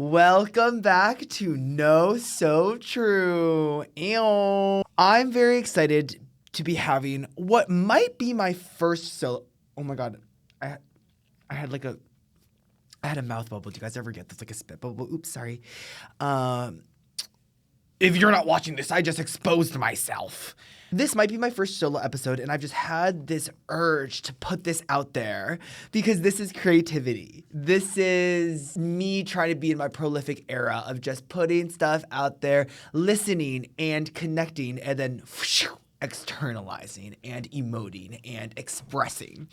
Welcome back to No So True. Ew. I'm very excited to be having what might be my first solo. Oh my god, I had a mouth bubble. Do you guys ever get this, like a spit bubble? Oops, sorry. If you're not watching this, I just exposed myself. This might be my first solo episode, and I've just had this urge to put this out there because this is creativity. This is me trying to be in my prolific era of just putting stuff out there, listening and connecting, and then externalizing and emoting and expressing.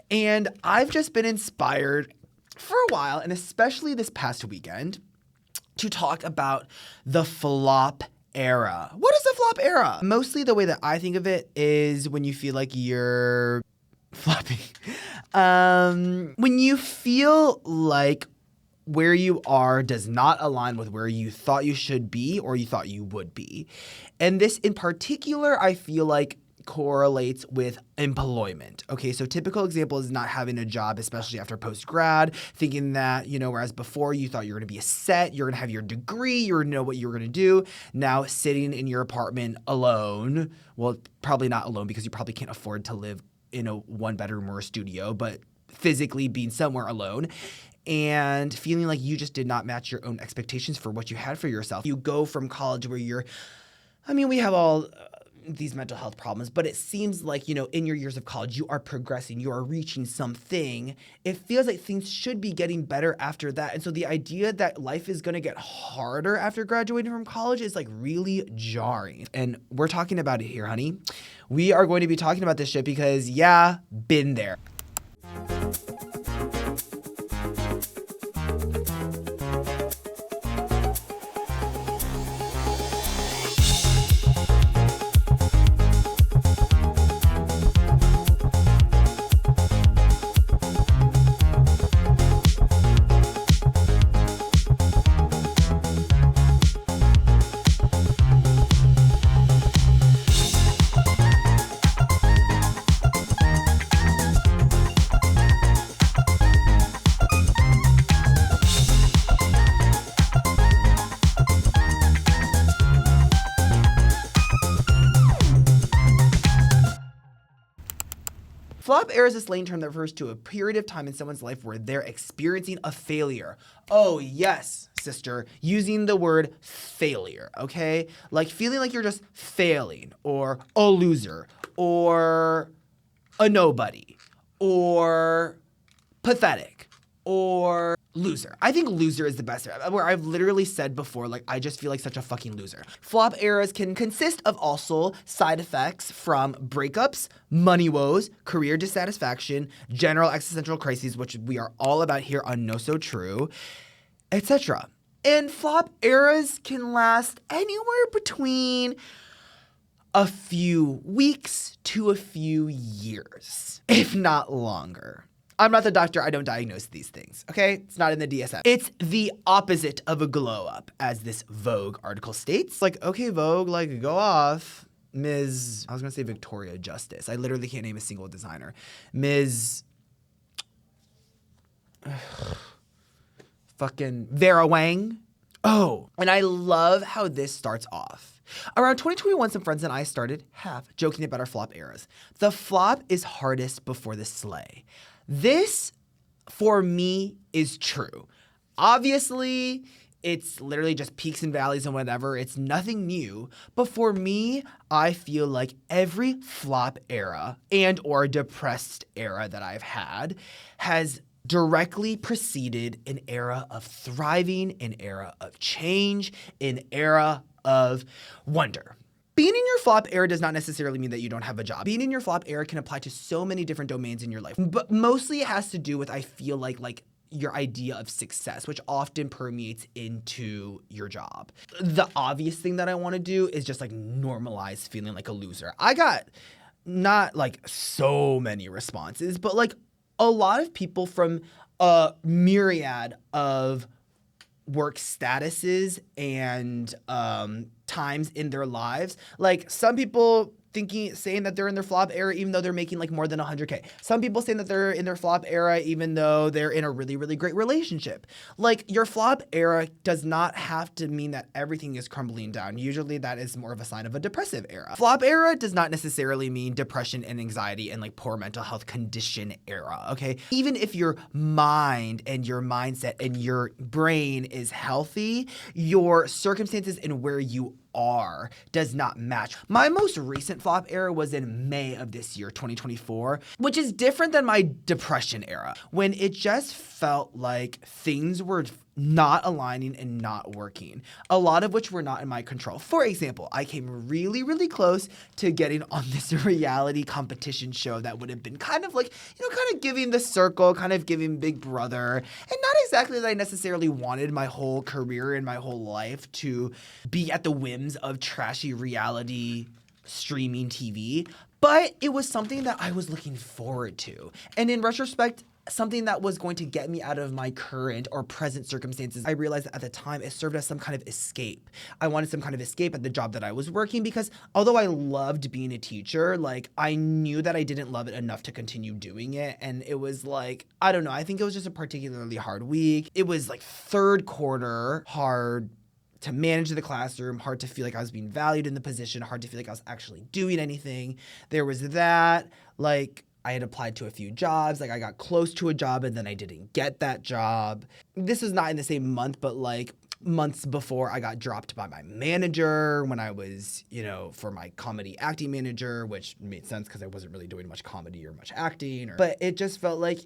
And I've just been inspired for a while, and especially this past weekend, to talk about the flop era. What is the flop era? Mostly the way that I think of it is when you feel like you're flopping. When you feel like where you are does not align with where you thought you should be or you thought you would be. And this in particular, I feel like correlates with employment. Okay, so typical example is not having a job, especially after post-grad, thinking that, whereas before you thought you were going to be you're going to have your degree, you're going to know what you were going to do. Now sitting in your apartment alone, well, probably not alone because you probably can't afford to live in a one-bedroom or a studio, but physically being somewhere alone and feeling like you just did not match your own expectations for what you had for yourself. You go from college where we have all these mental health problems, but it seems like, in your years of college, you are progressing, you are reaching something. It feels like things should be getting better after that. And so the idea that life is going to get harder after graduating from college is like really jarring. And we're talking about it here, honey. We are going to be talking about this shit because, been there. Flop era is a slang term that refers to a period of time in someone's life where they're experiencing a failure. Oh, yes, sister, using the word failure, okay? Like feeling like you're just failing, or a loser, or a nobody, or pathetic, or loser. I think loser is the best, where I've literally said before, like, I just feel like such a fucking loser. Flop eras can consist of also side effects from breakups, money woes, career dissatisfaction, general existential crises, which we are all about here on No So True, etc. And flop eras can last anywhere between a few weeks to a few years, if not longer. I'm not the doctor. I don't diagnose these things, okay? It's not in the DSM. It's the opposite of a glow up, as this Vogue article states. Like, okay, Vogue, like, go off. I was going to say Victoria Justice. I literally can't name a single designer. Fucking Vera Wang. Oh, and I love how this starts off. Around 2021, some friends and I started joking about our flop eras. The flop is hardest before the slay. This, for me, is true. Obviously, it's literally just peaks and valleys and whatever. It's nothing new. But for me, I feel like every flop era and or depressed era that I've had has directly preceded an era of thriving, an era of change, an era of wonder. Being in your flop era does not necessarily mean that you don't have a job. Being in your flop era can apply to so many different domains in your life. But mostly it has to do with, I feel like your idea of success, which often permeates into your job. The obvious thing that I want to do is just like normalize feeling like a loser. I got not like so many responses, but like a lot of people from a myriad of work statuses and times in their lives. Like some people saying that they're in their flop era even though they're making like more than 100K. Some people saying that they're in their flop era even though they're in a really, really great relationship. Like your flop era does not have to mean that everything is crumbling down. Usually that is more of a sign of a depressive era. Flop era does not necessarily mean depression and anxiety and like poor mental health condition era, okay? Even if your mind and your mindset and your brain is healthy, your circumstances and where you are does not match. My most recent flop era was in May of this year, 2024, which is different than my depression era, when it just felt like things were not aligning and not working, a lot of which were not in my control. For example, I came really, really close to getting on this reality competition show that would have been kind of like, you know, kind of giving The Circle, kind of giving Big Brother, and not exactly that I necessarily wanted my whole career and my whole life to be at the whims of trashy reality streaming TV, but it was something that I was looking forward to. And in retrospect, something that was going to get me out of my current or present circumstances. I realized that at the time it served as some kind of escape. I wanted some kind of escape at the job that I was working because although I loved being a teacher, like I knew that I didn't love it enough to continue doing it. And it was like, I don't know, I think it was just a particularly hard week. It was like third quarter, hard to manage the classroom, hard to feel like I was being valued in the position, hard to feel like I was actually doing anything. There was that, like, I had applied to a few jobs, like I got close to a job and then I didn't get that job. This was not in the same month, but like months before I got dropped by my manager when I was, you know, for my comedy acting manager, which made sense because I wasn't really doing much comedy or much acting. But it just felt like,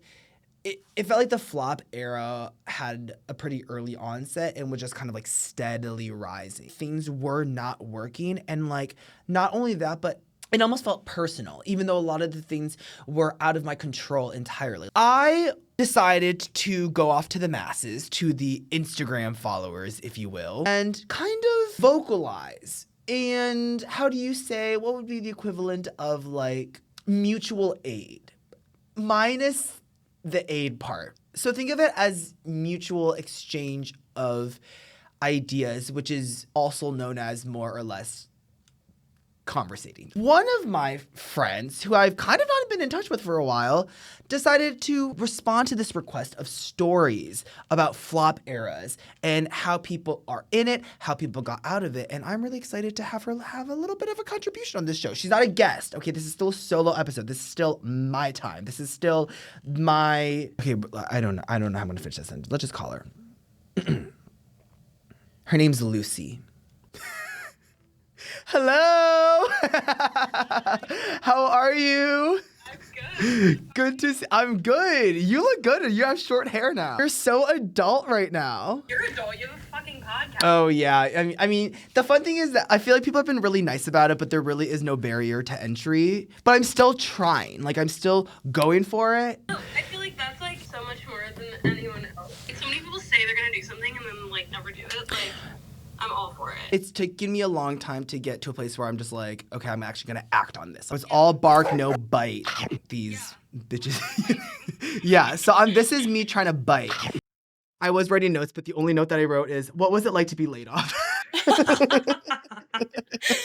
it felt like the flop era had a pretty early onset and was just kind of like steadily rising. Things were not working, and like not only that, but it almost felt personal, even though a lot of the things were out of my control entirely. I decided to go off to the masses, to the Instagram followers, if you will, and kind of vocalize. And how do you say, what would be the equivalent of like mutual aid, minus the aid part. So think of it as mutual exchange of ideas, which is also known as more or less conversating. One of my friends, who I've kind of not been in touch with for a while, decided to respond to this request of stories about flop eras and how people are in it, how people got out of it. And I'm really excited to have her have a little bit of a contribution on this show. She's not a guest. Okay, this is still a solo episode. This is still my time. This is still my... Okay, I don't know how I'm going to finish this sentence. Let's just call her. Her name's Lucy. Hello. How are you? I'm good. Good to see. I'm good. You look good. You have short hair now. You're so adult right now. You're adult. You have a fucking podcast. Oh yeah. I mean, the fun thing is that I feel like people have been really nice about it, but there really is no barrier to entry. But I'm still trying. Like I'm still going for it. I feel like that's like so much more than anyone else. Like so many people say they're gonna do something and then like never do it. Like I'm all for it. It's taken me a long time to get to a place where I'm just like, okay, I'm actually gonna act on this. It's all bark, no bite. These bitches. Yeah, so this is me trying to bite. I was writing notes, but the only note that I wrote is, what was it like to be laid off?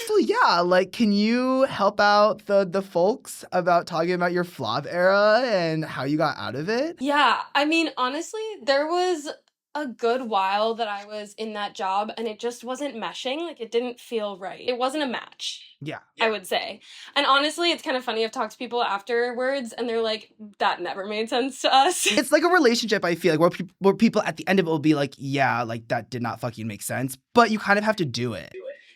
So yeah, like, can you help out the folks about talking about your flop era and how you got out of it? Yeah, I mean, honestly, there was a good while that I was in that job and it just wasn't meshing. Like, it didn't feel right. It wasn't a match. Yeah. I would say. And honestly, it's kind of funny. I've talked to people afterwards and they're like, that never made sense to us. It's like a relationship, I feel like, where people at the end of it will be like, yeah, like that did not fucking make sense. But you kind of have to do it.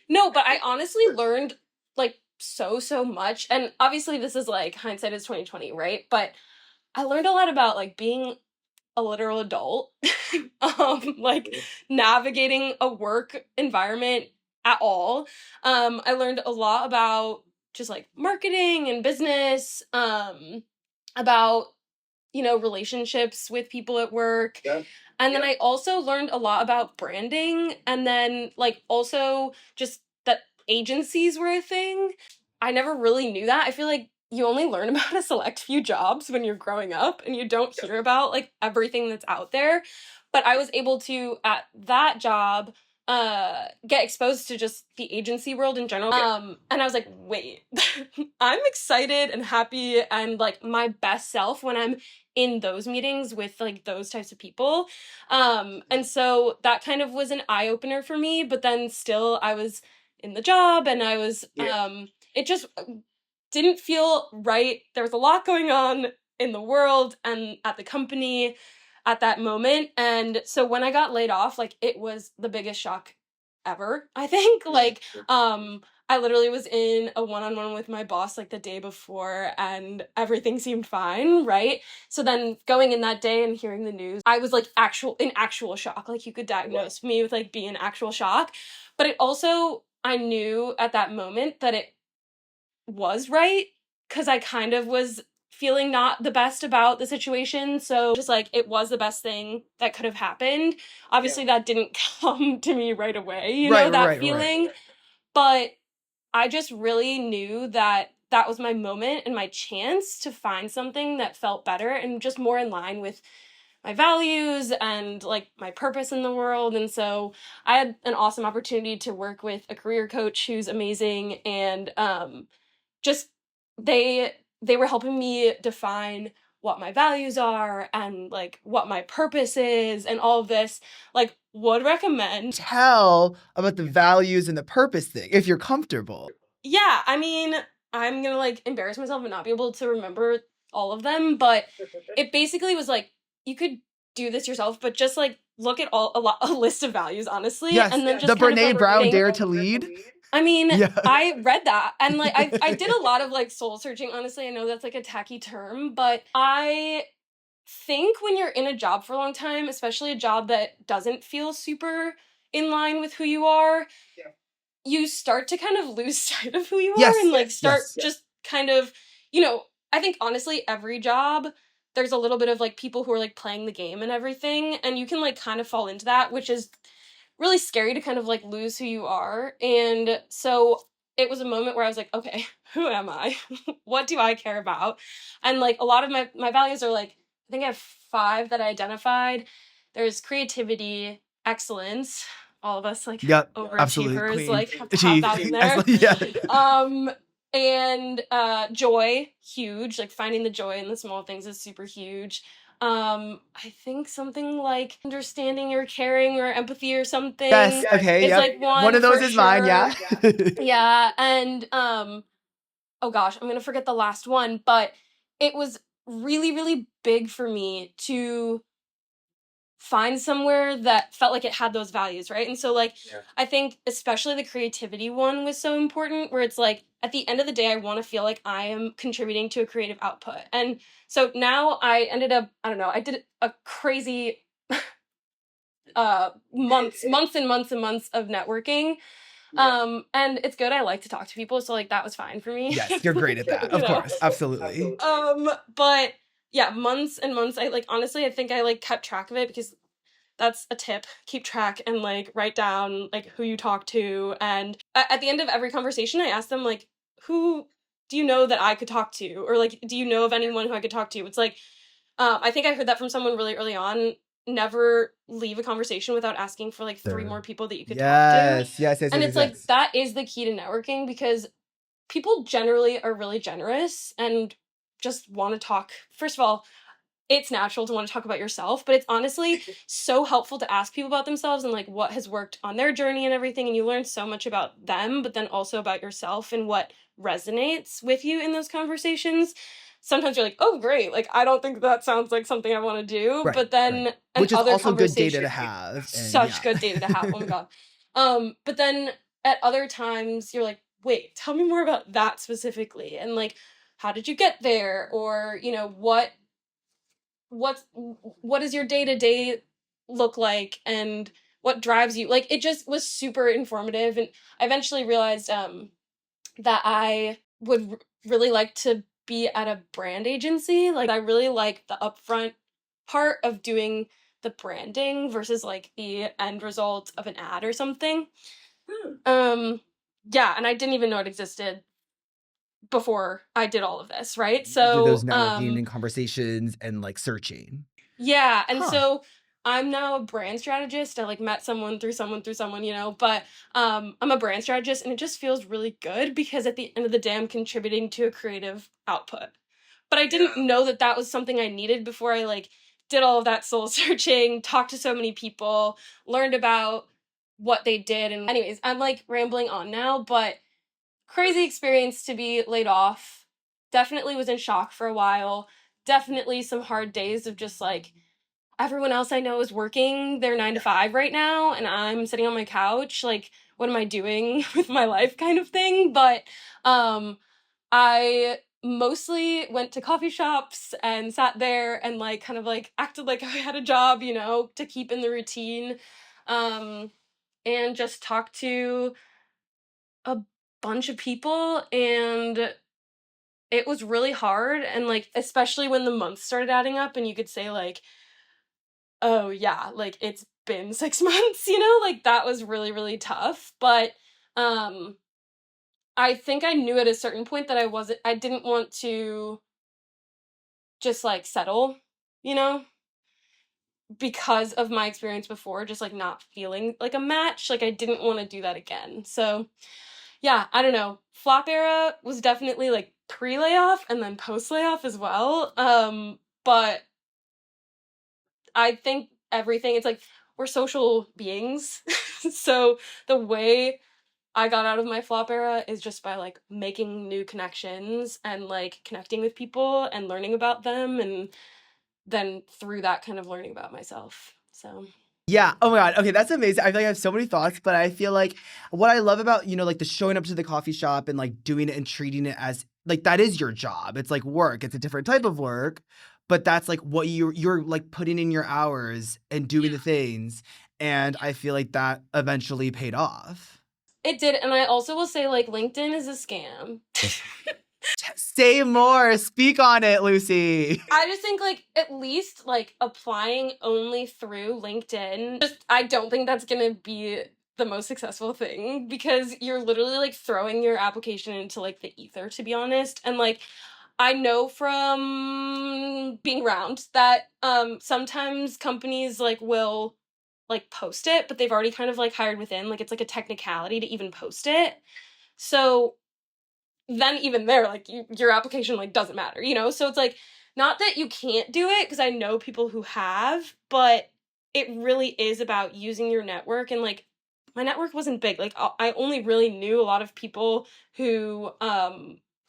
No, but I honestly learned like so much. And obviously this is like hindsight is 2020, right? But I learned a lot about like being a literal adult, like navigating a work environment at all. I learned a lot about just like marketing and business, about, you know, relationships with people at work. Yeah. And then I also learned a lot about branding, and then like also just that agencies were a thing. I never really knew that. I feel like you only learn about a select few jobs when you're growing up and you don't hear about like everything that's out there. But I was able to, at that job, get exposed to just the agency world in general. And I was like, wait, I'm excited and happy and like my best self when I'm in those meetings with like those types of people. And so that kind of was an eye-opener for me, but then still I was in the job and I was, it just didn't feel right. There was a lot going on in the world and at the company at that moment. And so when I got laid off, like it was the biggest shock ever, I think. Like, I literally was in a one-on-one with my boss like the day before and everything seemed fine, right? So then going in that day and hearing the news, I was like in actual shock. Like you could diagnose me with like being in actual shock. But it also, I knew at that moment that it was right because I kind of was feeling not the best about the situation. So just like it was the best thing that could have happened. Obviously that didn't come to me right away, you know, that feeling. Right. But I just really knew that that was my moment and my chance to find something that felt better and just more in line with my values and like my purpose in the world. And so I had an awesome opportunity to work with a career coach who's amazing, and just they were helping me define what my values are and like what my purpose is and all of this. Like, would recommend. Tell about the values and the purpose thing if you're comfortable. Yeah, I mean, I'm gonna like embarrass myself and not be able to remember all of them, but it basically was like you could do this yourself, but just like look at a list of values, honestly. Yes, and then just the kind Brene of, like, Brown Dare to Lead. I mean, Yeah. I read that and like I did a lot of like soul searching, honestly. I know that's like a tacky term, but I think when you're in a job for a long time, especially a job that doesn't feel super in line with who you are, you start to kind of lose sight of who you are and like start just kind of, you know, I think honestly every job there's a little bit of like people who are like playing the game and everything, and you can like kind of fall into that, which is really scary to kind of like lose who you are. And so it was a moment where I was like, okay, who am I? What do I care about? And like a lot of my values are like, I think I have 5 that I identified. There's creativity, excellence. All of us like overachievers like have to have that in there. And joy, huge. Like finding the joy in the small things is super huge. I think something like understanding or caring or empathy or something. Yes, okay, it's like one of those is mine, yeah. Yeah, and oh gosh, I'm gonna forget the last one, but it was really, really big for me to find somewhere that felt like it had those values, right? And so like I think especially the creativity one was so important, where it's like at the end of the day I want to feel like I am contributing to a creative output. And so now I ended up, I don't know, I did a crazy months and months and months of networking. And it's good. I like to talk to people, so like that was fine for me. Yes, you're great at that. Of course, absolutely. But yeah, months and months. I like honestly, I think I like kept track of it because that's a tip. Keep track and like write down like who you talk to. And at the end of every conversation, I ask them like, who do you know that I could talk to? Or like, do you know of anyone who I could talk to? It's like, I think I heard that from someone really early on. Never leave a conversation without asking for like 3 more people that you could talk to. Yes. And it's like, that is the key to networking, because people generally are really generous and just want to talk. First of all, it's natural to want to talk about yourself, but it's honestly so helpful to ask people about themselves and like what has worked on their journey and everything. And you learn so much about them, but then also about yourself and what resonates with you in those conversations. Sometimes you're like, oh, great. Like, I don't think that sounds like something I want to do. Right, but then, which is also good data to have. Such good data to have. Oh my God. But then at other times you're like, wait, tell me more about that specifically. And like, how did you get there? Or, you know, what does your day-to-day look like and what drives you? Like, it just was super informative. And I eventually realized that I would really like to be at a brand agency. Like, I really like the upfront part of doing the branding versus like the end result of an ad or something. Yeah, and I didn't even know it existed before I did all of this, right? So those networking and conversations and like searching. Yeah, and so I'm now a brand strategist. I like met someone through someone through someone, you know, but I'm a brand strategist, and it just feels really good because at the end of the day I'm contributing to a creative output. But I didn't know that that was something I needed before I like did all of that soul searching, talked to so many people, learned about what they did. And anyways, I'm like rambling on now, but crazy experience to be laid off. Definitely was in shock for a while. Definitely some hard days of just like everyone else I know is working their 9 to 5 right now, and I'm sitting on my couch. Like, what am I doing with my life kind of thing? But I mostly went to coffee shops and sat there and like kind of like acted like I had a job, you know, to keep in the routine. And just talked to a bunch of people, and it was really hard. And like, especially when the months started adding up and you could say like, oh yeah, like it's been 6 months, you know, like that was really, really tough. But I think I knew at a certain point that I didn't want to just like settle, you know, because of my experience before, just like not feeling like a match. Like I didn't want to do that again. So yeah, I don't know. Flop era was definitely like pre-layoff and then post-layoff as well. But I think everything, it's like we're social beings. So the way I got out of my flop era is just by like making new connections and like connecting with people and learning about them, and then through that kind of learning about myself. So Yeah. Oh my God. Okay, that's amazing. I feel like I have so many thoughts, but I feel like what I love about, like the showing up to the coffee shop and like doing it and treating it as like that is your job. It's like work. It's a different type of work, but that's like what you're like putting in your hours and doing the things. And I feel like that eventually paid off. it did. And I also will say like LinkedIn is a scam. Say more. Speak on it, Lucy. I just think like at least like applying only through LinkedIn, just I don't think that's gonna be the most successful thing, because you're literally like throwing your application into like the ether, to be honest. And like I know from being around that sometimes companies like will like post it, but they've already kind of like hired within, like it's like a technicality to even post it. So then even there, like your application like doesn't matter, you know? So it's like, not that you can't do it, because I know people who have, but it really is about using your network. And like my network wasn't big. Like I only really knew a lot of people who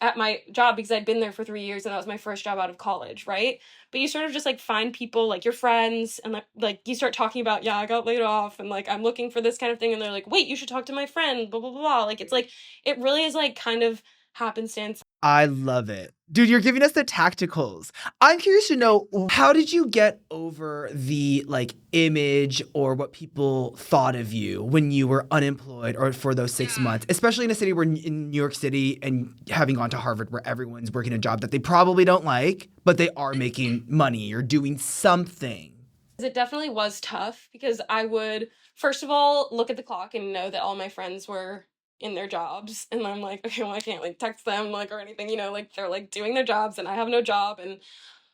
at my job, because I'd been there for 3 years and that was my first job out of college, right? But you sort of just like find people like your friends, and like you start talking about, yeah, I got laid off and like I'm looking for this kind of thing, and they're like, wait, you should talk to my friend, blah blah blah blah. Like it's like it really is like kind of happenstance. I love it. Dude, you're giving us the tacticals. I'm curious to know, how did you get over the like image or what people thought of you when you were unemployed or for those 6 months, especially in a city where in New York City, and having gone to Harvard where everyone's working a job that they probably don't like, but they are making money or doing something. It definitely was tough, because I would first of all look at the clock and know that all my friends were in their jobs, and I'm like, okay, well I can't like text them like or anything, you know, like they're like doing their jobs and I have no job and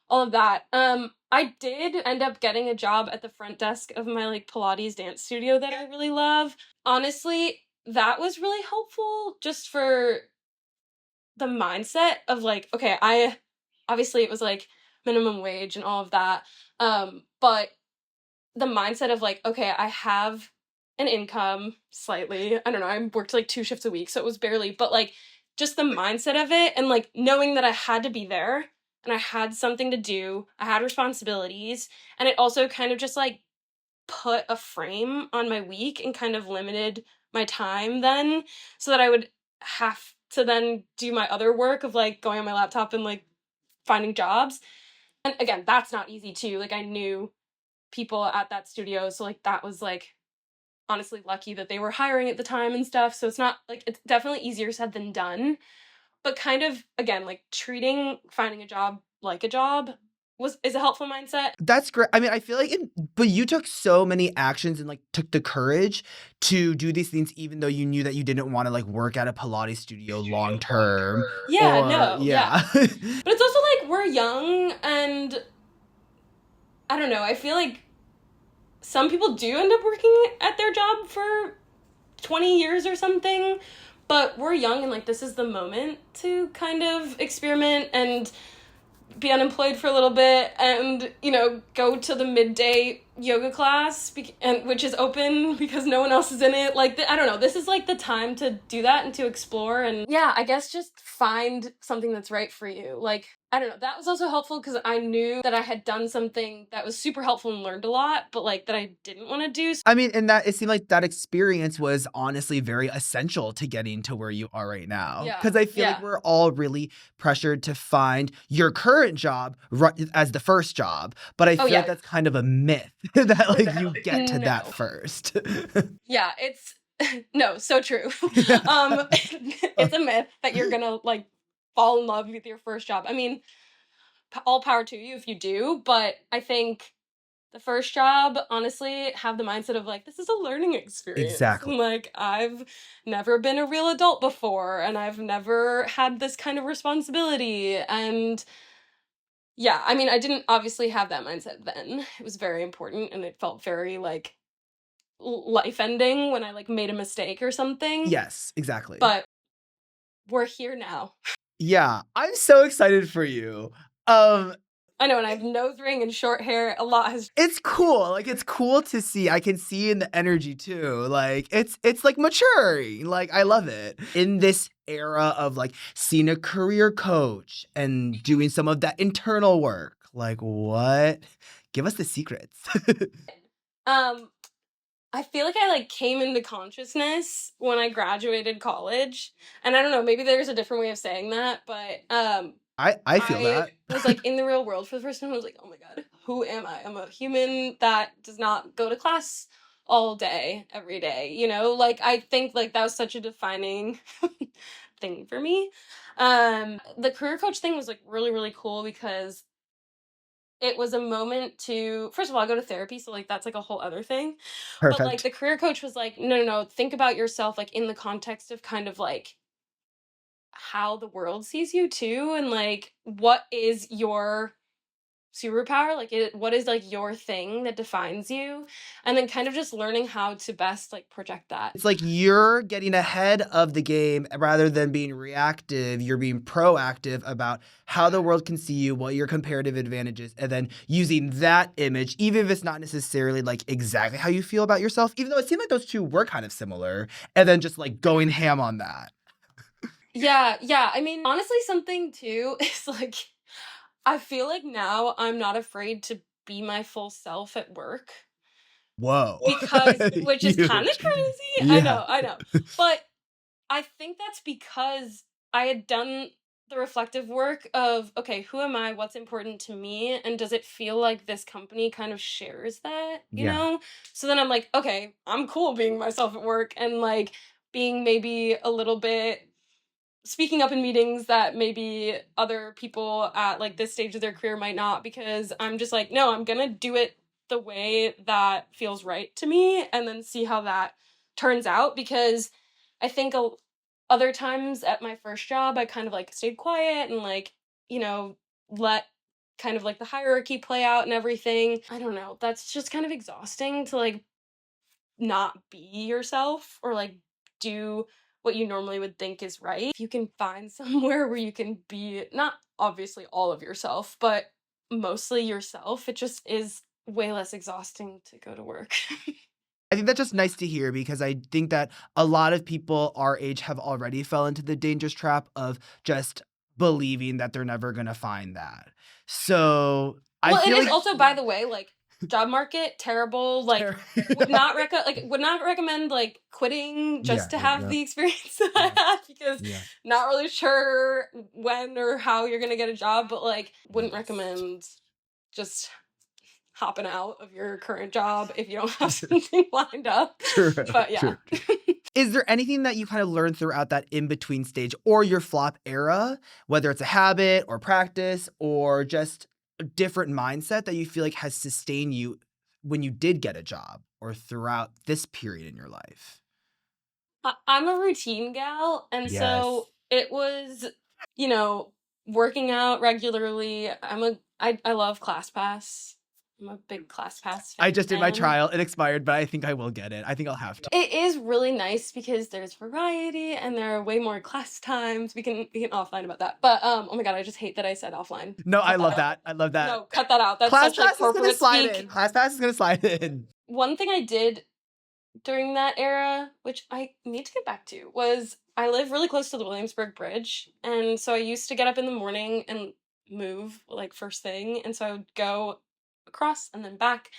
all of that. I did end up getting a job at the front desk of my like Pilates dance studio that I really love. Honestly, that was really helpful just for the mindset of like, okay, I obviously it was like minimum wage and all of that. But the mindset of like, okay, I have an income slightly. I don't know, I worked like 2 shifts a week, so it was barely, but like just the mindset of it, and like knowing that I had to be there and I had something to do, I had responsibilities, and it also kind of just like put a frame on my week and kind of limited my time then, so that I would have to then do my other work of like going on my laptop and like finding jobs. And again, that's not easy too. Like I knew people at that studio, so like that was like honestly lucky that they were hiring at the time and stuff. So it's not like, it's definitely easier said than done, but kind of again like treating finding a job like a job is a helpful mindset. That's great. I mean, I feel like but you took so many actions and like took the courage to do these things, even though you knew that you didn't want to like work at a Pilates studio long term. Yeah, Or, no, yeah. but it's also like we're young, and I don't know, I feel like some people do end up working at their job for 20 years or something, but we're young and like this is the moment to kind of experiment and be unemployed for a little bit and, you know, go to the midday yoga class which is open because no one else is in it. Like, I don't know, this is like the time to do that and to explore and yeah, I guess just find something that's right for you. Like, I don't know, that was also helpful because I knew that I had done something that was super helpful and learned a lot, but like that I didn't want to do. I mean, and that it seemed like that experience was honestly very essential to getting to where you are right now. Yeah. Because I feel like we're all really pressured to find your current job as the first job. But I feel like that's kind of a myth that like you get to that first. Yeah, it's no, so true. It's a myth that you're gonna like fall in love with your first job. I mean, all power to you if you do, but I think the first job, honestly, have the mindset of like, this is a learning experience. Exactly. And, like, I've never been a real adult before, and I've never had this kind of responsibility. And yeah, I mean, I didn't obviously have that mindset then. It was very important, and it felt very like life-ending when I like made a mistake or something. Yes, exactly. But we're here now. Yeah, I'm so excited for you. I know, and I have nose ring and short hair. A lot has. It's cool. Like, it's cool to see. I can see in the energy too. Like, it's like maturing. Like, I love it. In this era of like seeing a career coach and doing some of that internal work. Like, what? Give us the secrets. I feel like I like came into consciousness when I graduated college. And I don't know, maybe there's a different way of saying that, but I feel that. I was like in the real world for the first time. I was like, oh my God, who am I? I'm a human that does not go to class all day, every day. You know, like I think like that was such a defining thing for me. The career coach thing was like really, really cool because it was a moment to, first of all, I go to therapy, so like that's like a whole other thing. Perfect. But like the career coach was like, no, think about yourself like in the context of kind of like how the world sees you too, and like what is your superpower, like what is like your thing that defines you, and then kind of just learning how to best like project that. It's like you're getting ahead of the game rather than being reactive. You're being proactive about how the world can see you, what your comparative advantage is, and then using that image, even if it's not necessarily like exactly how you feel about yourself, even though it seemed like those two were kind of similar, and then just like going ham on that. Yeah. I mean, honestly, something too is like, I feel like now I'm not afraid to be my full self at work. Whoa. Which is kind of crazy. Yeah. I know. But I think that's because I had done the reflective work of, okay, who am I? What's important to me? And does it feel like this company kind of shares that, you know? So then I'm like, okay, I'm cool being myself at work and like being maybe a little bit speaking up in meetings that maybe other people at like this stage of their career might not, because I'm just like, no, I'm gonna do it the way that feels right to me and then see how that turns out. Because I think other times at my first job I kind of like stayed quiet and like, you know, let kind of like the hierarchy play out and everything. I don't know, that's just kind of exhausting to like not be yourself or like do what you normally would think is right. If you can find somewhere where you can be not obviously all of yourself, but mostly yourself, it just is way less exhausting to go to work. I think that's just nice to hear, because I think that a lot of people our age have already fell into the dangerous trap of just believing that they're never going to find that. So I feel like also, by the way, like job market terrible, like would not recommend like quitting just to have the experience that I had, because not really sure when or how you're gonna get a job, but like wouldn't recommend just hopping out of your current job if you don't have something lined up. But yeah. Is there anything that you kind of learned throughout that in-between stage or your flop era, whether it's a habit or practice or just a different mindset that you feel like has sustained you when you did get a job or throughout this period in your life? I'm a routine gal, and so it was, you know, working out regularly. I love ClassPass. I'm a big ClassPass I just did my fan. trial. It expired, but I think I will get it. I think I'll have to. It is really nice because there's variety and there are way more class times. We can offline about that. But oh my god, I just hate that I said offline. No, Cut I that love out. that. I love that. No, cut that out. That's ClassPass such like is gonna corporate slide speak. in. ClassPass is gonna slide in. One thing I did during that era, which I need to get back to, was I live really close to the Williamsburg Bridge, and so I used to get up in the morning and move like first thing, and so I would go across and then back,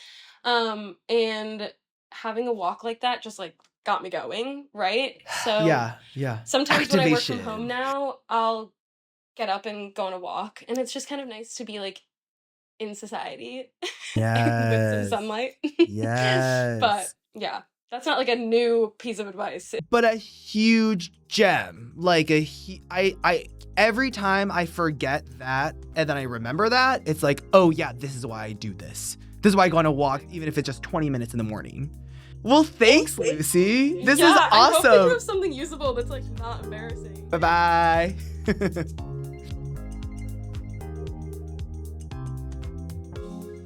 and having a walk like that just like got me going, right? So Yeah. sometimes when I work from Activation. home now, I'll get up and go on a walk, and it's just kind of nice to be like in society with some Yes. sunlight. Yes. But yeah, that's not like a new piece of advice. But a huge gem. Like I every time I forget that and then I remember that, it's like, oh yeah, this is why I do this. This is why I go on a walk, even if it's just 20 minutes in the morning. Well, thanks, Lucy. This is I hope that you awesome. have something usable that's like not embarrassing. Bye-bye.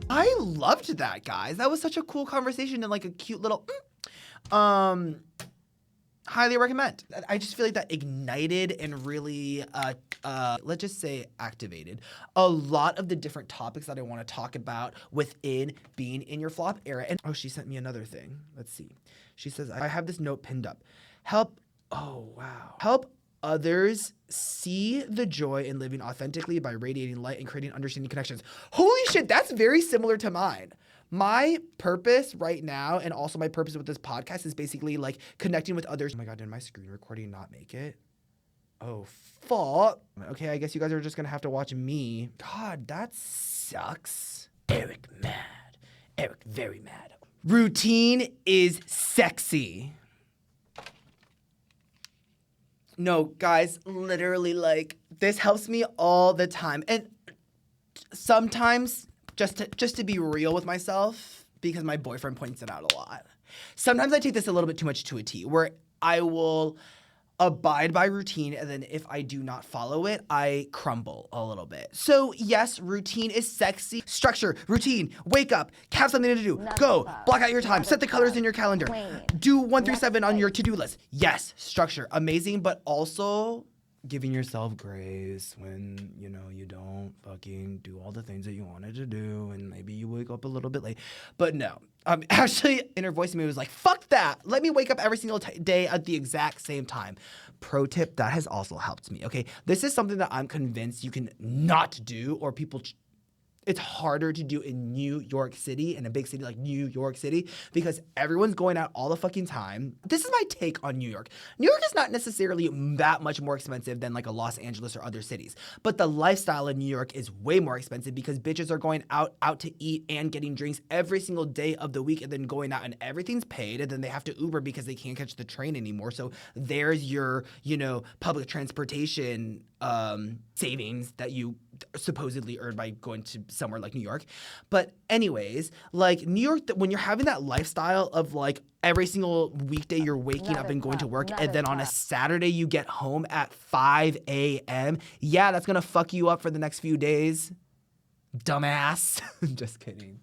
I loved that, guys. That was such a cool conversation and like a cute little highly recommend. I just feel like that ignited and really let's just say activated a lot of the different topics that I want to talk about within being in your flop era. And oh, she sent me another thing. Let's see. She says, I have this note pinned up. Help others see the joy in living authentically by radiating light and creating understanding connections. Holy shit, that's very similar to mine. My purpose right now, and also my purpose with this podcast, is basically like connecting with others. Oh my god, did my screen recording not make it? Oh, fuck. Okay, I guess you guys are just gonna have to watch me. God, that sucks. Eric mad. Eric very mad. Routine is sexy. No, guys, literally, like, this helps me all the time. And sometimes, just to be real with myself, because my boyfriend points it out a lot, sometimes I take this a little bit too much to a T, where I will abide by routine, and then if I do not follow it, I crumble a little bit. So yes, routine is sexy. Structure, routine, wake up, have something to do, go, block out your time, set the colors in your calendar, do 1 through 7 on your to-do list. Yes, structure, amazing, but also giving yourself grace when, you know, you don't fucking do all the things that you wanted to do, and maybe you wake up a little bit late. But no, actually, inner voice in me was like, fuck that. Let me wake up every single day at the exact same time. Pro tip, that has also helped me, okay? This is something that I'm convinced you can not do, or people it's harder to do in New York City, in a big city like New York City, because everyone's going out all the fucking time. This is my take on New York. New York is not necessarily that much more expensive than like a Los Angeles or other cities, but the lifestyle in New York is way more expensive because bitches are going out to eat and getting drinks every single day of the week, and then going out and everything's paid, and then they have to Uber because they can't catch the train anymore. So there's your, you know, public transportation savings that you supposedly earned by going to somewhere like New York. But anyways, like New York, when you're having that lifestyle of like every single weekday you're waking up and going to work, and then on a Saturday you get home at 5 a.m., yeah, that's gonna fuck you up for the next few days. Dumbass. Just kidding.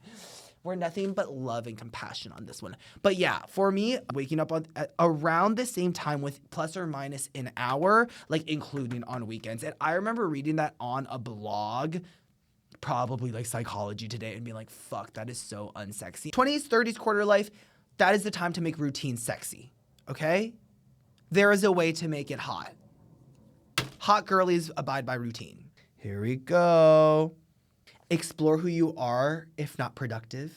We're nothing but love and compassion on this one. But yeah, for me, waking up around the same time with plus or minus an hour, like including on weekends. And I remember reading that on a blog, probably like Psychology Today, and being like, fuck, that is so unsexy. 20s, 30s, quarter life, that is the time to make routine sexy, okay? There is a way to make it hot. Hot girlies abide by routine. Here we go. Explore who you are, if not productive.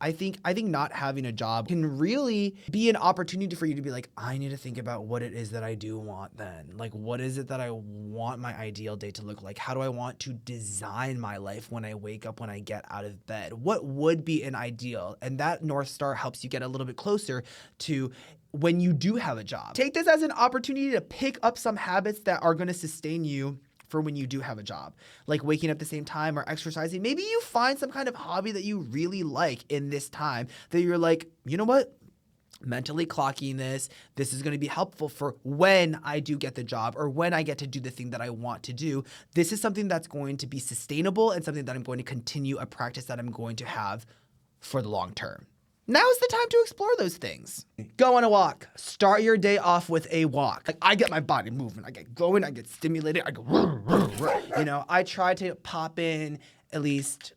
I think not having a job can really be an opportunity for you to be like, I need to think about what it is that I do want then. Like, what is it that I want my ideal day to look like? How do I want to design my life when I wake up, when I get out of bed? What would be an ideal? And that North Star helps you get a little bit closer to when you do have a job. Take this as an opportunity to pick up some habits that are going to sustain you for when you do have a job, like waking up at the same time or exercising. Maybe you find some kind of hobby that you really like in this time that you're like, you know what? mentally clocking this is going to be helpful for when I do get the job or when I get to do the thing that I want to do. This is something that's going to be sustainable and something that I'm going to continue, a practice that I'm going to have for the long term. Now is the time to explore those things. Go on a walk. Start your day off with a walk. Like, I get my body moving. I get going. I get stimulated. I go, I try to pop in at least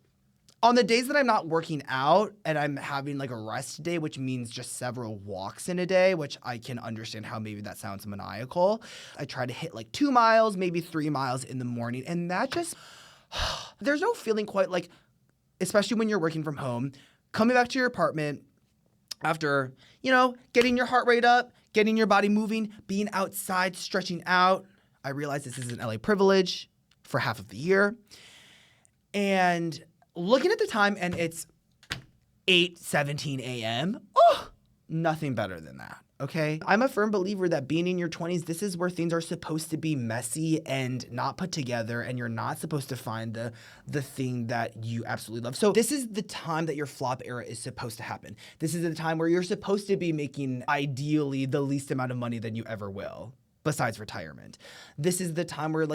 on the days that I'm not working out and I'm having like a rest day, which means just several walks in a day, which I can understand how maybe that sounds maniacal. I try to hit like 2 miles, maybe 3 miles in the morning. And that just, there's no feeling quite like, especially when you're working from home, coming back to your apartment after, getting your heart rate up, getting your body moving, being outside, stretching out. I realize this is an LA privilege for half of the year. And looking at the time and it's 8:17 a.m. Oh, nothing better than that, okay? I'm a firm believer that being in your 20s, this is where things are supposed to be messy and not put together, and you're not supposed to find the thing that you absolutely love. So this is the time that your flop era is supposed to happen. This is the time where you're supposed to be making ideally the least amount of money than you ever will, besides retirement. This is the time where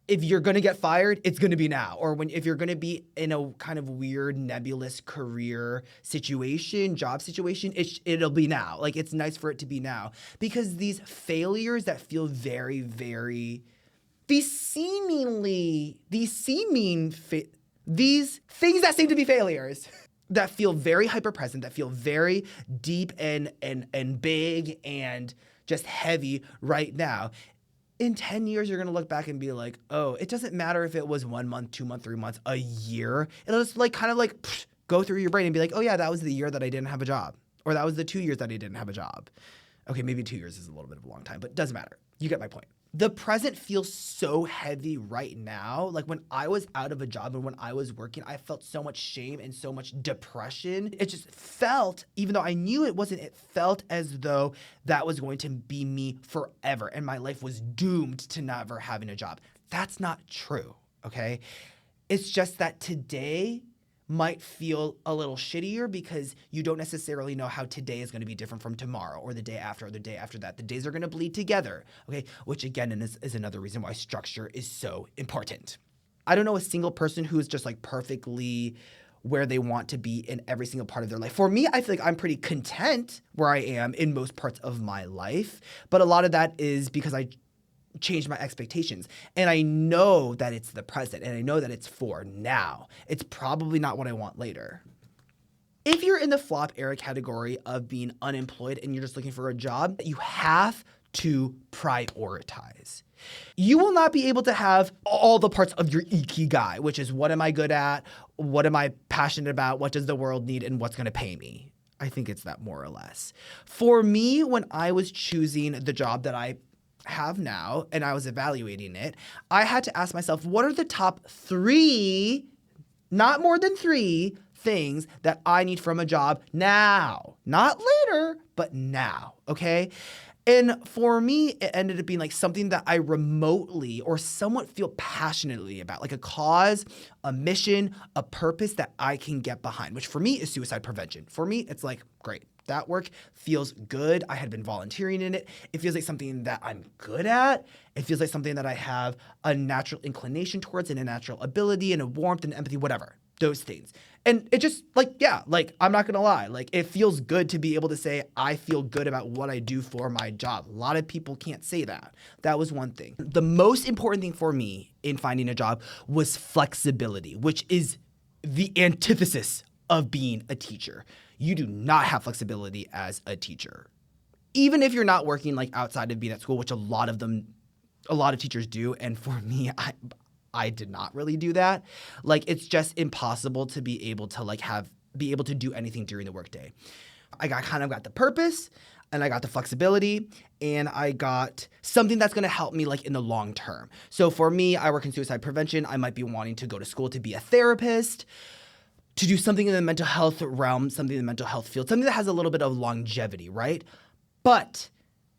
if you're going to get fired, it's going to be now. Or if you're going to be in a kind of weird, nebulous career situation, job situation, it'll be now. Like, it's nice for it to be now. Because these failures that feel very, very, these things that seem to be failures, that feel very hyper-present, that feel very deep and big and just heavy right now. In 10 years, you're going to look back and be like, oh, it doesn't matter if it was 1 month, 2 months, 3 months, a year. It'll just go through your brain and be like, oh yeah, that was the year that I didn't have a job. Or that was the 2 years that I didn't have a job. Okay, maybe 2 years is a little bit of a long time, but it doesn't matter. You get my point. The present feels so heavy right now. Like, when I was out of a job and when I was working, I felt so much shame and so much depression. It just felt, even though I knew it wasn't, it felt as though that was going to be me forever and my life was doomed to never having a job. That's not true, okay? It's just that today might feel a little shittier because you don't necessarily know how today is going to be different from tomorrow or the day after or the day after that. The days are going to bleed together, okay? Which again is another reason why structure is so important. I don't know a single person who is just like perfectly where they want to be in every single part of their life. For me, I feel like I'm pretty content where I am in most parts of my life, but a lot of that is because I changed my expectations. And I know that it's the present and I know that it's for now. It's probably not what I want later. If you're in the flop era category of being unemployed and you're just looking for a job, you have to prioritize. You will not be able to have all the parts of your ikigai, which is what am I good at? What am I passionate about? What does the world need? And what's going to pay me? I think it's that more or less. For me, when I was choosing the job that I have now and I was evaluating it, I had to ask myself, what are the top 3, not more than 3 things that I need from a job now? Not later, but now, okay? And for me, it ended up being like something that I remotely or somewhat feel passionately about, like a cause, a mission, a purpose that I can get behind, which for me is suicide prevention. For me, it's like, great. That work feels good. I had been volunteering in it. It feels like something that I'm good at. It feels like something that I have a natural inclination towards and a natural ability and a warmth and empathy, whatever, those things. And it just I'm not gonna lie. Like, it feels good to be able to say, I feel good about what I do for my job. A lot of people can't say that. That was one thing. The most important thing for me in finding a job was flexibility, which is the antithesis of being a teacher. You do not have flexibility as a teacher. Even if you're not working like outside of being at school, which a lot of teachers do. And for me, I did not really do that. Like, it's just impossible to be able to do anything during the workday. I got the purpose and I got the flexibility and I got something that's going to help me like in the long term. So for me, I work in suicide prevention. I might be wanting to go to school to be a therapist, to do something in the mental health realm, something in the mental health field, something that has a little bit of longevity, right? But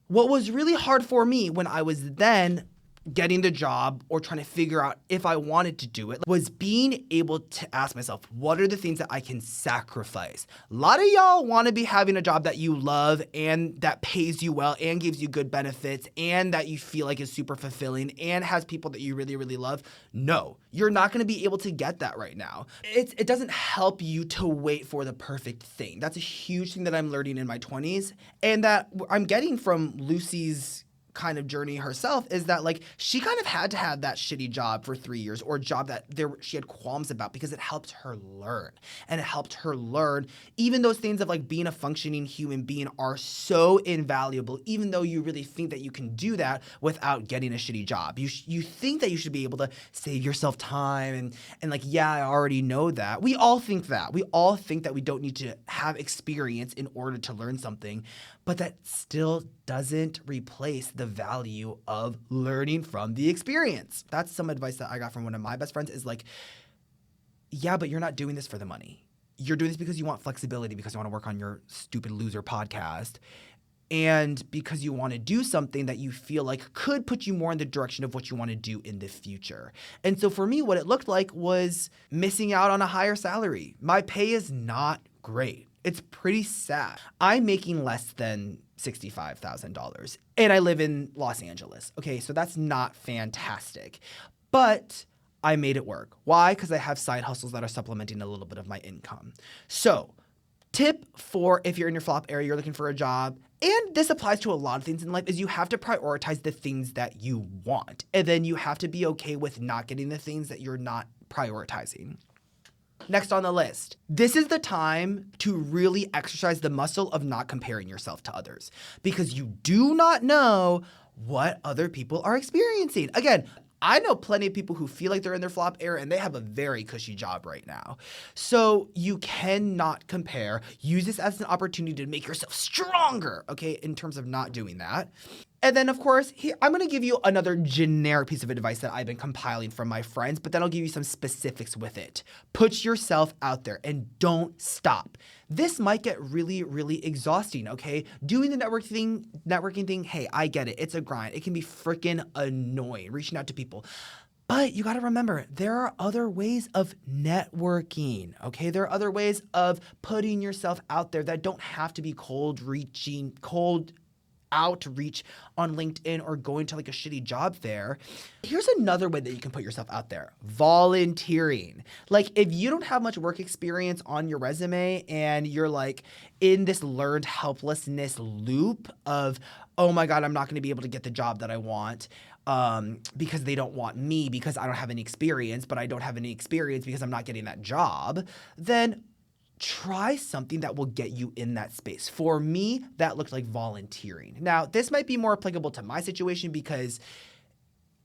what was really hard for me when I was then getting the job or trying to figure out if I wanted to do it was being able to ask myself, what are the things that I can sacrifice? A lot of y'all want to be having a job that you love and that pays you well and gives you good benefits and that you feel like is super fulfilling and has people that you really, really love. No, you're not going to be able to get that right now. It doesn't help you to wait for the perfect thing. That's a huge thing that I'm learning in my 20s and that I'm getting from Lucy's kind of journey herself is that like she kind of had to have that shitty job for 3 years or a job that she had qualms about because it helped her learn. And it helped her learn even those things of like being a functioning human being are so invaluable, even though you really think that you can do that without getting a shitty job. You think that you should be able to save yourself time and like, yeah, I already know that. We all think that. We all think that we don't need to have experience in order to learn something, but that still doesn't replace the value of learning from the experience. That's some advice that I got from one of my best friends is like, yeah, but you're not doing this for the money. You're doing this because you want flexibility, because you want to work on your stupid loser podcast, and because you want to do something that you feel like could put you more in the direction of what you want to do in the future. And so for me, what it looked like was missing out on a higher salary. My pay is not great. It's pretty sad. I'm making less than $65,000 and I live in Los Angeles. Okay, so that's not fantastic, but I made it work. Why? Because I have side hustles that are supplementing a little bit of my income. So tip for if you're in your flop area, you're looking for a job, and this applies to a lot of things in life, is you have to prioritize the things that you want. And then you have to be okay with not getting the things that you're not prioritizing. Next on the list, this is the time to really exercise the muscle of not comparing yourself to others because you do not know what other people are experiencing. Again, I know plenty of people who feel like they're in their flop era and they have a very cushy job right now. So you cannot compare. Use this as an opportunity to make yourself stronger, okay, in terms of not doing that. And then, of course, I'm going to give you another generic piece of advice that I've been compiling from my friends, but then I'll give you some specifics with it. Put yourself out there and don't stop. This might get really, really exhausting, okay? Doing the networking thing, hey, I get it. It's a grind. It can be freaking annoying, reaching out to people. But you got to remember, there are other ways of networking, okay? There are other ways of putting yourself out there that don't have to be cold outreach on LinkedIn or going to like a shitty job fair. Here's another way that you can put yourself out there. Volunteering. Like if you don't have much work experience on your resume and you're like in this learned helplessness loop of, oh my God, I'm not going to be able to get the job that I want because they don't want me because I don't have any experience, but I don't have any experience because I'm not getting that job, then try something that will get you in that space. For me, that looked like volunteering. Now, this might be more applicable to my situation because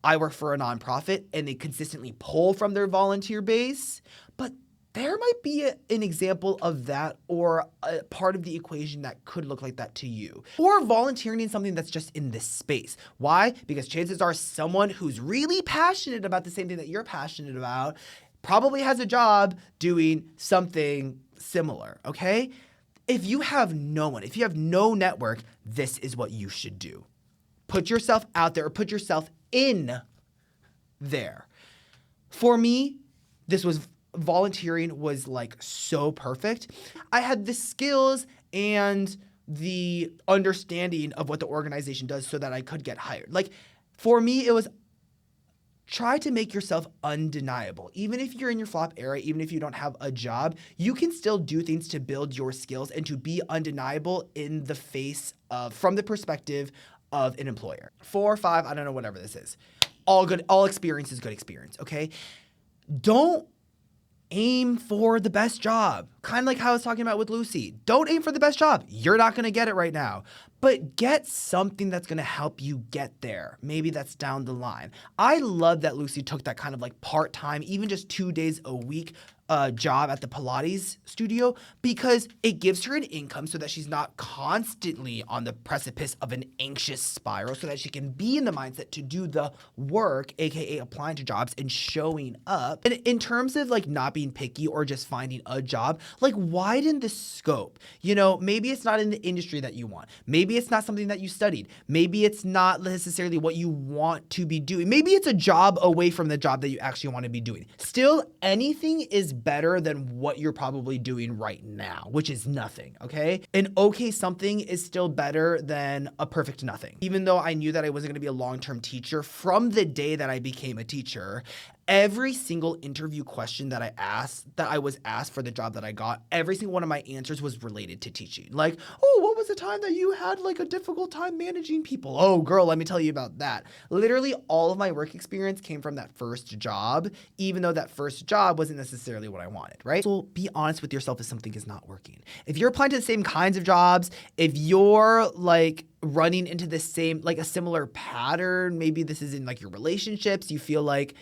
I work for a nonprofit and they consistently pull from their volunteer base, but there might be an example of that or a part of the equation that could look like that to you. Or volunteering in something that's just in this space. Why? Because chances are someone who's really passionate about the same thing that you're passionate about probably has a job doing something similar, okay? If you have no one, if you have no network, this is what you should do. Put yourself out there or put yourself in there. For me, volunteering was like so perfect. I had the skills and the understanding of what the organization does so that I could get hired. Like for me, it was try to make yourself undeniable. Even if you're in your flop era, even if you don't have a job, you can still do things to build your skills and to be undeniable in the face of, from the perspective of an employer. 4 or 5, I don't know, whatever this is. All experience is good experience, okay? Don't aim for the best job. Kind of like how I was talking about with Lucy. Don't aim for the best job. You're not going to get it right now. But get something that's going to help you get there. Maybe that's down the line. I love that Lucy took that kind of like part-time, even just 2 days a week a job at the Pilates studio because it gives her an income so that she's not constantly on the precipice of an anxious spiral, so that she can be in the mindset to do the work, aka applying to jobs and showing up. And in terms of like not being picky or just finding a job, like widen the scope. You know, maybe it's not in the industry that you want. Maybe it's not something that you studied. Maybe it's not necessarily what you want to be doing. Maybe it's a job away from the job that you actually want to be doing. Still, anything is better than what you're probably doing right now, which is nothing, okay? An okay something is still better than a perfect nothing. Even though I knew that I wasn't going to be a long-term teacher from the day that I became a teacher, every single interview question that I was asked for the job that I got, every single one of my answers was related to teaching. Like, oh, what was the time that you had like a difficult time managing people? Oh, girl, let me tell you about that. Literally all of my work experience came from that first job, even though that first job wasn't necessarily what I wanted, right? So be honest with yourself if something is not working. If you're applying to the same kinds of jobs, if you're like running into the same, like a similar pattern, maybe this is in like your relationships, you feel like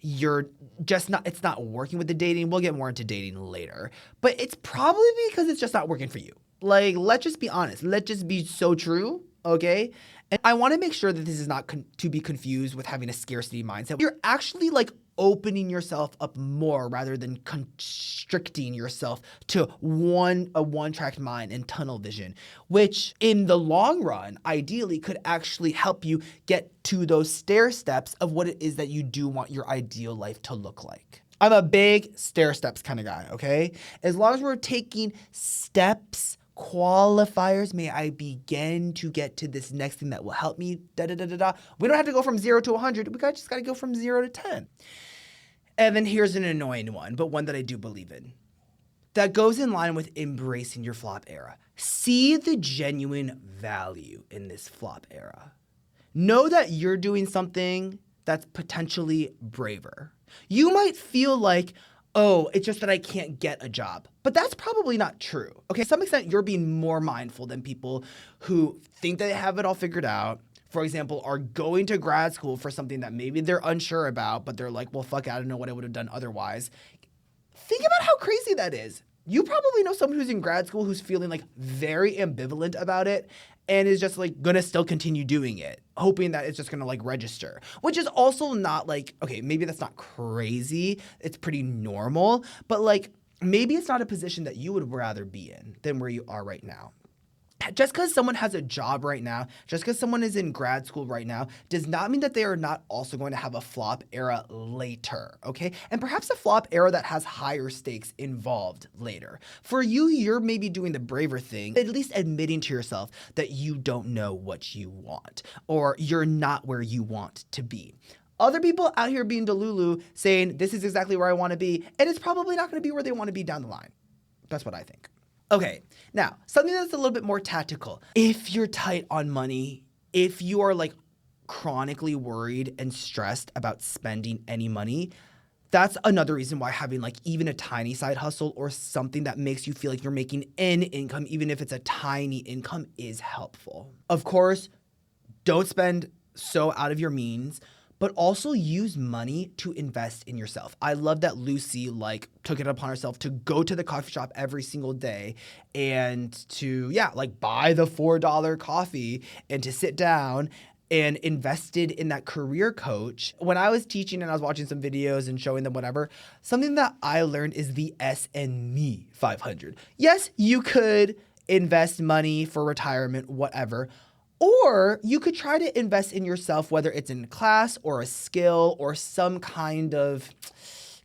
you're just not, it's not working with the dating. We'll get more into dating later, but it's probably because it's just not working for you. Like, let's just be honest. Let's just be so true, okay? And I want to make sure that this is not to be confused with having a scarcity mindset. You're actually like opening yourself up more rather than constricting yourself to a one-track mind and tunnel vision, which in the long run, ideally could actually help you get to those stair steps of what it is that you do want your ideal life to look like. I'm a big stair steps kind of guy, okay? As long as we're taking steps, qualifiers, may I begin to get to this next thing that will help me, da-da-da-da-da. We don't have to go from 0 to 100. We just got to go from 0 to 10. And then here's an annoying one, but one that I do believe in. That goes in line with embracing your flop era. See the genuine value in this flop era. Know that you're doing something that's potentially braver. You might feel like, oh, it's just that I can't get a job. But that's probably not true. Okay, to some extent, you're being more mindful than people who think they have it all figured out. For example, are going to grad school for something that maybe they're unsure about, but they're like, well, fuck it, I don't know what I would have done otherwise. Think about how crazy that is. You probably know someone who's in grad school who's feeling like very ambivalent about it and is just like gonna still continue doing it, hoping that it's just gonna like register, which is also not like, okay, maybe that's not crazy. It's pretty normal, but like maybe it's not a position that you would rather be in than where you are right now. Just because someone has a job right now, just because someone is in grad school right now, does not mean that they are not also going to have a flop era later, okay? And perhaps a flop era that has higher stakes involved later. For you, you're maybe doing the braver thing, at least admitting to yourself that you don't know what you want, or you're not where you want to be. Other people out here being delulu, saying this is exactly where I want to be, and it's probably not going to be where they want to be down the line. That's what I think. Okay, now, something that's a little bit more tactical. If you're tight on money, if you are like chronically worried and stressed about spending any money, that's another reason why having like even a tiny side hustle or something that makes you feel like you're making an income, even if it's a tiny income, is helpful. Of course, don't spend so out of your means, but also use money to invest in yourself. I love that Lucy like took it upon herself to go to the coffee shop every single day and to, like buy the $4 coffee and to sit down and invested in that career coach. When I was teaching and I was watching some videos and showing them whatever, something that I learned is the S&Me 500. Yes, you could invest money for retirement, whatever, or you could try to invest in yourself, whether it's in class or a skill or some kind of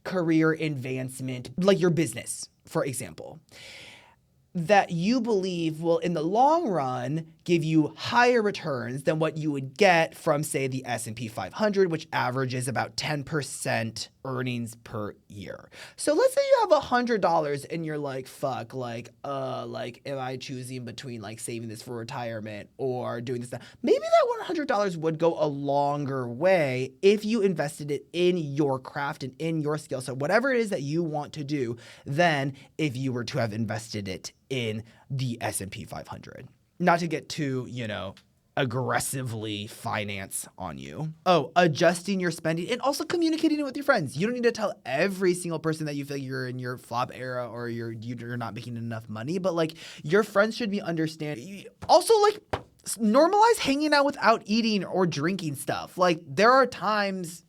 career advancement, like your business, for example, that you believe will, in the long run, give you higher returns than what you would get from, say, the S&P 500, which averages about 10% earnings per year. So let's say you have $100 and you're like, fuck, am I choosing between like saving this for retirement or doing this? Maybe that $100 would go a longer way if you invested it in your craft and in your skill set, whatever it is that you want to do, than if you were to have invested it in the S&P 500. Not to get too, aggressively finance on you. Oh, adjusting your spending and also communicating it with your friends. You don't need to tell every single person that you feel you're in your flop era or you're not making enough money, but like your friends should be understanding. Also, like, normalize hanging out without eating or drinking stuff. Like, there are times,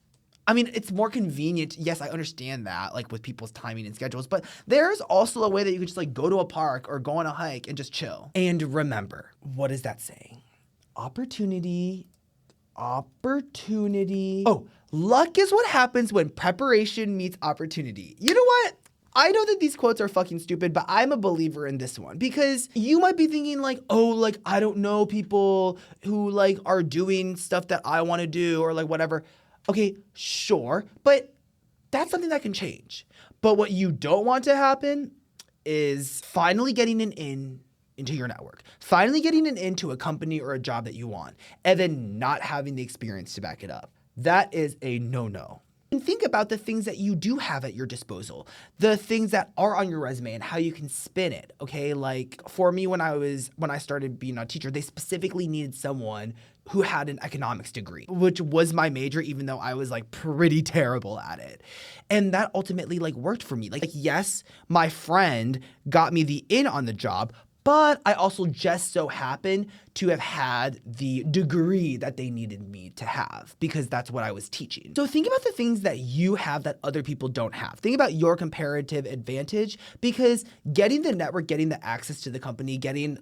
I mean, it's more convenient. Yes, I understand that, like with people's timing and schedules, but there's also a way that you can just like go to a park or go on a hike and just chill. And remember, what is that saying? Opportunity. Oh, luck is what happens when preparation meets opportunity. You know what? I know that these quotes are fucking stupid, but I'm a believer in this one because you might be thinking like, oh, like, I don't know people who like are doing stuff that I want to do or like whatever. Okay, sure, but that's something that can change. But what you don't want to happen is finally getting an in into your network, finally getting an into a company or a job that you want, and then not having the experience to back it up. That is a no-no. And think about the things that you do have at your disposal, the things that are on your resume and how you can spin it, okay? Like for me, when I started being a teacher, they specifically needed someone who had an economics degree, which was my major, even though I was like pretty terrible at it. And that ultimately like worked for me. Like yes, my friend got me the in on the job, but I also just so happened to have had the degree that they needed me to have because that's what I was teaching. So think about the things that you have that other people don't have. Think about your comparative advantage because getting the network, getting the access to the company, getting,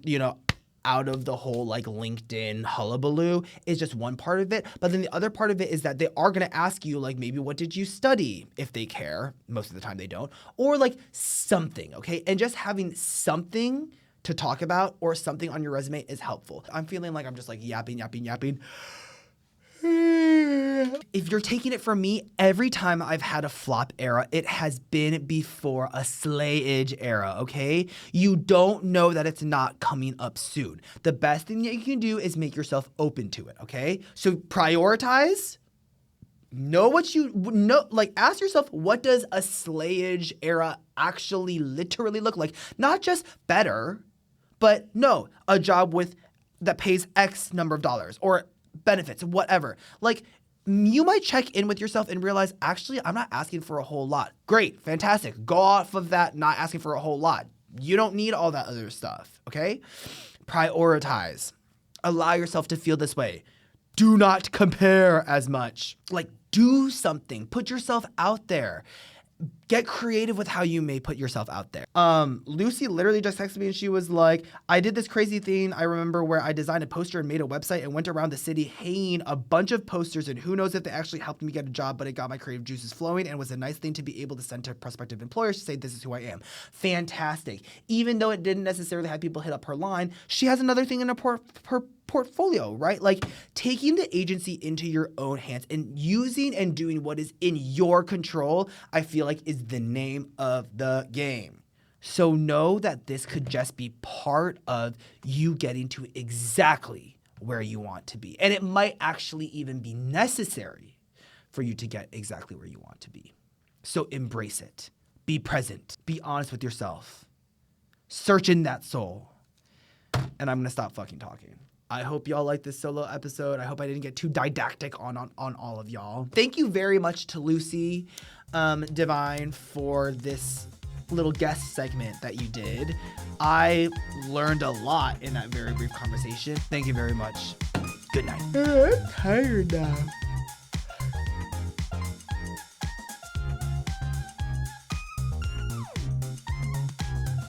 out of the whole like LinkedIn hullabaloo is just one part of it. But then the other part of it is that they are going to ask you like maybe what did you study if they care. Most of the time they don't. Or like something, okay? And just having something to talk about or something on your resume is helpful. I'm feeling like I'm just like yapping. If you're taking it from me, every time I've had a flop era, it has been before a slayage era, okay? You don't know that it's not coming up soon. The best thing that you can do is make yourself open to it, okay? So prioritize. Ask yourself, what does a slayage era actually literally look like? Not just better, but no, a job that pays X number of dollars or benefits, whatever. Like, you might check in with yourself and realize, actually, I'm not asking for a whole lot. Great, fantastic. Go off of that, not asking for a whole lot. You don't need all that other stuff, okay? Prioritize. Allow yourself to feel this way. Do not compare as much. Like, do something. Put yourself out there. Get creative with how you may put yourself out there. Lucy literally just texted me and she was like, I did this crazy thing. I remember where I designed a poster and made a website and went around the city hanging a bunch of posters, and who knows if they actually helped me get a job, but it got my creative juices flowing and was a nice thing to be able to send to prospective employers to say, this is who I am. Fantastic. Even though it didn't necessarily have people hit up her line, she has another thing in her portfolio, right? Like taking the agency into your own hands and using and doing what is in your control, I feel like is the name of the game. So know that this could just be part of you getting to exactly where you want to be. And it might actually even be necessary for you to get exactly where you want to be. So embrace it. Be present. Be honest with yourself. Search in that soul. And I'm going to stop fucking talking. I hope y'all like this solo episode. I hope I didn't get too didactic on all of y'all. Thank you very much to Lucy Devine for this little guest segment that you did. I learned a lot in that very brief conversation. Thank you very much. Good night. I'm tired now.